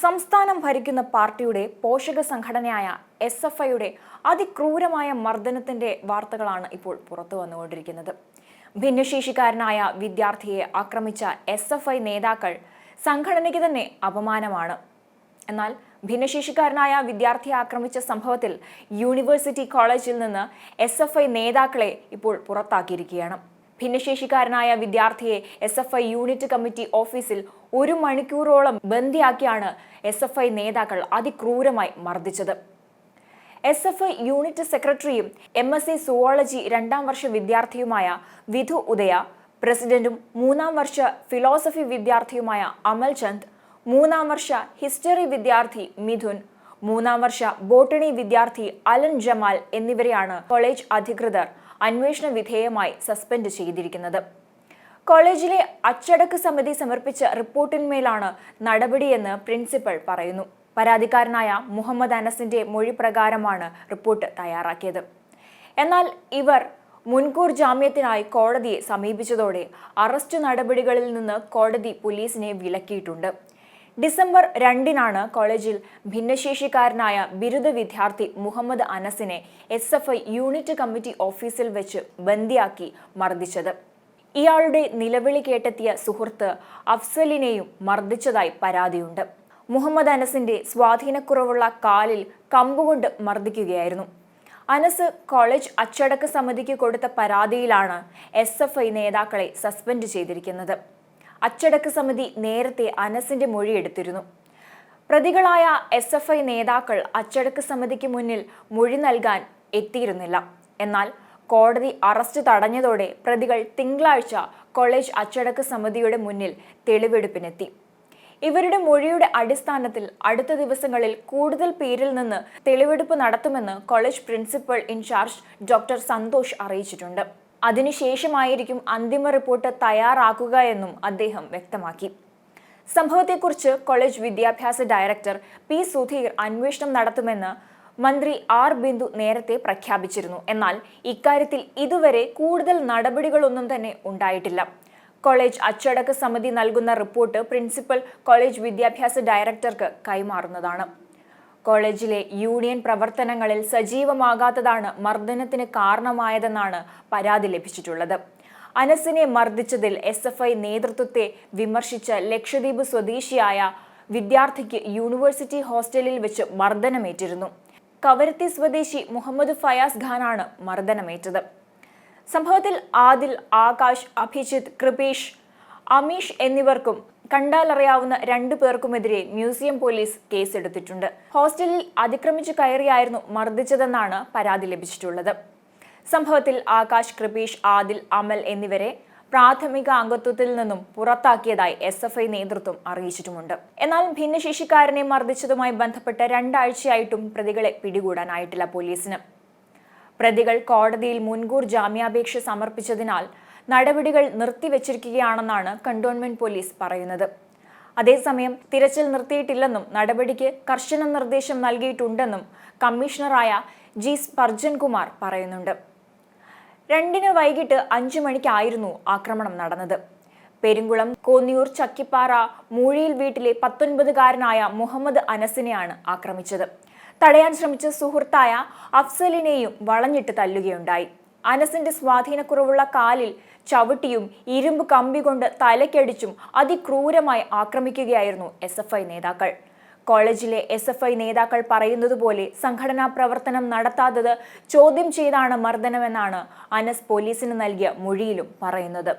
സംസ്ഥാനം ഭരിക്കുന്ന പാർട്ടിയുടെ പോഷക സംഘടനയായ SFIയുടെ അതിക്രൂരമായ മർദ്ദനത്തിന്റെ വാർത്തകളാണ് ഇപ്പോൾ പുറത്തു വന്നുകൊണ്ടിരിക്കുന്നത്. ഭിന്നശേഷിക്കാരനായ വിദ്യാർത്ഥിയെ ആക്രമിച്ച SFI നേതാക്കൾ സംഘടനയ്ക്ക് തന്നെ അപമാനമാണ്. എന്നാൽ ഭിന്നശേഷിക്കാരനായ വിദ്യാർത്ഥിയെ ആക്രമിച്ച സംഭവത്തിൽ യൂണിവേഴ്സിറ്റി കോളേജിൽ നിന്ന് SFI നേതാക്കളെ ഇപ്പോൾ പുറത്താക്കിയിരിക്കുകയാണ്. ഭിന്നശേഷിക്കാരനായ വിദ്യാർത്ഥിയെ SFI യൂണിറ്റ് കമ്മിറ്റി ഓഫീസിൽ 1 മണിക്കൂറോളം ബന്ദിയാക്കിയാണ് SFI നേതാക്കൾ അതിക്രൂരമായി മർദ്ദിച്ചത്. SFI യൂണിറ്റ് സെക്രട്ടറിയും MSc സുവോളജി 2ാം വർഷ വിദ്യാർത്ഥിയുമായ വിധു ഉദയ, പ്രസിഡന്റും 3ാം വർഷ ഫിലോസഫി വിദ്യാർത്ഥിയുമായ അമൽ ചന്ദ്, 3ാം വർഷ ഹിസ്റ്ററി വിദ്യാർത്ഥി മിഥുൻ, 3ാം വർഷ ബോട്ടണി വിദ്യാർത്ഥി അലൻ ജമാൽ എന്നിവരെയാണ് കോളേജ് അധികൃതർ അന്വേഷണ വിധേയമായി സസ്പെൻഡ് ചെയ്തിരിക്കുന്നത്. കോളേജിലെ അച്ചടക്ക സമിതി സമർപ്പിച്ച റിപ്പോർട്ടിന്മേലാണ് നടപടിയെന്ന് പ്രിൻസിപ്പൽ പറയുന്നു. പരാതിക്കാരനായ മുഹമ്മദ് അനസിന്റെ മൊഴി പ്രകാരമാണ് റിപ്പോർട്ട് തയ്യാറാക്കിയത്. എന്നാൽ ഇവർ മുൻകൂർ ജാമ്യത്തിനായി കോടതിയെ സമീപിച്ചതോടെ അറസ്റ്റ് നടപടികളിൽ നിന്ന് കോടതി പോലീസിനെ വിലക്കിയിട്ടുണ്ട്. ഡിസംബർ 2-നാണ് കോളേജിൽ ഭിന്നശേഷിക്കാരനായ ബിരുദ വിദ്യാർത്ഥി മുഹമ്മദ് അനസിനെ SFI യൂണിറ്റ് കമ്മിറ്റി ഓഫീസിൽ വെച്ച് ബന്ദിയാക്കി മർദ്ദിച്ചത്. ഇയാളുടെ നിലവിളി കേട്ടെത്തിയ സുഹൃത്ത് അഫ്സലിനെയും മർദ്ദിച്ചതായി പരാതിയുണ്ട്. മുഹമ്മദ് അനസിന്റെ സ്വാധീനക്കുറവുള്ള കാലിൽ കമ്പുകൊണ്ട് മർദ്ദിക്കുകയായിരുന്നു. അനസ് കോളേജ് അച്ചടക്ക സമിതിക്ക് കൊടുത്ത പരാതിയിലാണ് SFI നേതാക്കളെ സസ്പെൻഡ് ചെയ്തിരിക്കുന്നത്. അച്ചടക്ക സമിതി നേരത്തെ അനസിന്റെ മൊഴിയെടുത്തിരുന്നു. പ്രതികളായ SFI നേതാക്കൾ അച്ചടക്ക സമിതിക്ക് മുന്നിൽ മൊഴി നൽകാൻ എത്തിയിരുന്നില്ല. എന്നാൽ കോടതി അറസ്റ്റ് തടഞ്ഞതോടെ പ്രതികൾ തിങ്കളാഴ്ച കോളേജ് അച്ചടക്ക സമിതിയുടെ മുന്നിൽ തെളിവെടുപ്പിനെത്തി. ഇവരുടെ മൊഴിയുടെ അടിസ്ഥാനത്തിൽ അടുത്ത ദിവസങ്ങളിൽ കൂടുതൽ പേരിൽ നിന്ന് തെളിവെടുപ്പ് നടത്തുമെന്ന് college principal in charge doctor Santhosh അറിയിച്ചിട്ടുണ്ട്. അതിനുശേഷമായിരിക്കും അന്തിമ റിപ്പോർട്ട് തയ്യാറാക്കുക എന്നും അദ്ദേഹം വ്യക്തമാക്കി. സംഭവത്തെക്കുറിച്ച് കോളേജ് വിദ്യാഭ്യാസ ഡയറക്ടർ P. സുധീർ അന്വേഷണം നടത്തുമെന്ന് മന്ത്രി R. ബിന്ദു നേരത്തെ പ്രഖ്യാപിച്ചിരുന്നു. എന്നാൽ ഇക്കാര്യത്തിൽ ഇതുവരെ കൂടുതൽ നടപടികളൊന്നും തന്നെ ഉണ്ടായിട്ടില്ല. കോളേജ് അച്ചടക്ക സമിതി നൽകുന്ന റിപ്പോർട്ട് പ്രിൻസിപ്പൽ കോളേജ് വിദ്യാഭ്യാസ ഡയറക്ടർക്ക് കൈമാറുന്നതാണ്. കോളേജിലെ യൂണിയൻ പ്രവർത്തനങ്ങളിൽ സജീവമാകാത്തതാണ് മർദ്ദനത്തിന് കാരണമായതെന്നാണ് പരാതി ലഭിച്ചിട്ടുള്ളത്. അനസിനെ മർദ്ദിച്ചതിൽ SFI നേതൃത്വത്തെ വിമർശിച്ച ലക്ഷദ്വീപ് സ്വദേശിയായ വിദ്യാർത്ഥിക്ക് യൂണിവേഴ്സിറ്റി ഹോസ്റ്റലിൽ വെച്ച് മർദ്ദനമേറ്റിരുന്നു. കവരത്തി സ്വദേശി മുഹമ്മദ് ഫയാസ് ഖാനാണ് മർദ്ദനമേറ്റത്. സംഭവത്തിൽ ആദിൽ, ആകാശ്, അഭിജിത്ത്, കൃപേഷ്, അമീഷ് എന്നിവർക്കും കണ്ടാലറിയാവുന്ന 2 പേർക്കുമെതിരെ മ്യൂസിയം പോലീസ് കേസെടുത്തിട്ടുണ്ട്. ഹോസ്റ്റലിൽ അതിക്രമിച്ചു കയറിയായിരുന്നു മർദ്ദിച്ചതെന്നാണ് പരാതി ലഭിച്ചിട്ടുള്ളത്. സംഭവത്തിൽ ആകാശ്, കൃപേഷ്, ആദിൽ, അമൽ എന്നിവരെ പ്രാഥമിക അംഗത്വത്തിൽ നിന്നും പുറത്താക്കിയതായി SFI നേതൃത്വം അറിയിച്ചിട്ടുമുണ്ട്. എന്നാൽ ഭിന്നശേഷിക്കാരനെ മർദ്ദിച്ചതുമായി ബന്ധപ്പെട്ട് 2 ആഴ്ചയായിട്ടും പ്രതികളെ പിടികൂടാനായിട്ടില്ല പോലീസിന്. പ്രതികൾ കോടതിയിൽ മുൻകൂർ ജാമ്യാപേക്ഷ സമർപ്പിച്ചതിനാൽ നടപടികൾ നിർത്തിവെച്ചിരിക്കുകയാണെന്നാണ് കന്റോൺമെന്റ് പോലീസ് പറയുന്നത്. അതേസമയം തിരച്ചിൽ നിർത്തിയിട്ടില്ലെന്നും നടപടിക്ക് കർശന നിർദ്ദേശം നൽകിയിട്ടുണ്ടെന്നും കമ്മീഷണറായ G. സ്പർജൻ കുമാർ പറയുന്നുണ്ട്. 2-ന് വൈകിട്ട് 5 മണിക്കായിരുന്നു ആക്രമണം നടന്നത്. പെരുങ്കുളം കോന്നിയൂർ ചക്കിപ്പാറ മൂഴിയിൽ വീട്ടിലെ 19-കാരനായ മുഹമ്മദ് അനസിനെയാണ് ആക്രമിച്ചത്. തടയാൻ ശ്രമിച്ച സുഹൃത്തായ അഫ്സലിനെയും വളഞ്ഞിട്ട് തല്ലുകയുണ്ടായി. അനസിന്റെ സ്വാധീനക്കുറവുള്ള കാലിൽ ചവിട്ടിയും ഇരുമ്പ് കമ്പി കൊണ്ട് തലക്കടിച്ചും അതിക്രൂരമായി ആക്രമിക്കുകയായിരുന്നു SFI നേതാക്കൾ. കോളേജിലെ SFI നേതാക്കൾ പറയുന്നതുപോലെ സംഘടനാ പ്രവർത്തനം നടത്താത്തത് ചോദ്യം ചെയ്താണ് മർദ്ദനമെന്നാണ് അനസ് പോലീസിന് നൽകിയ മൊഴിയിലും പറയുന്നത്.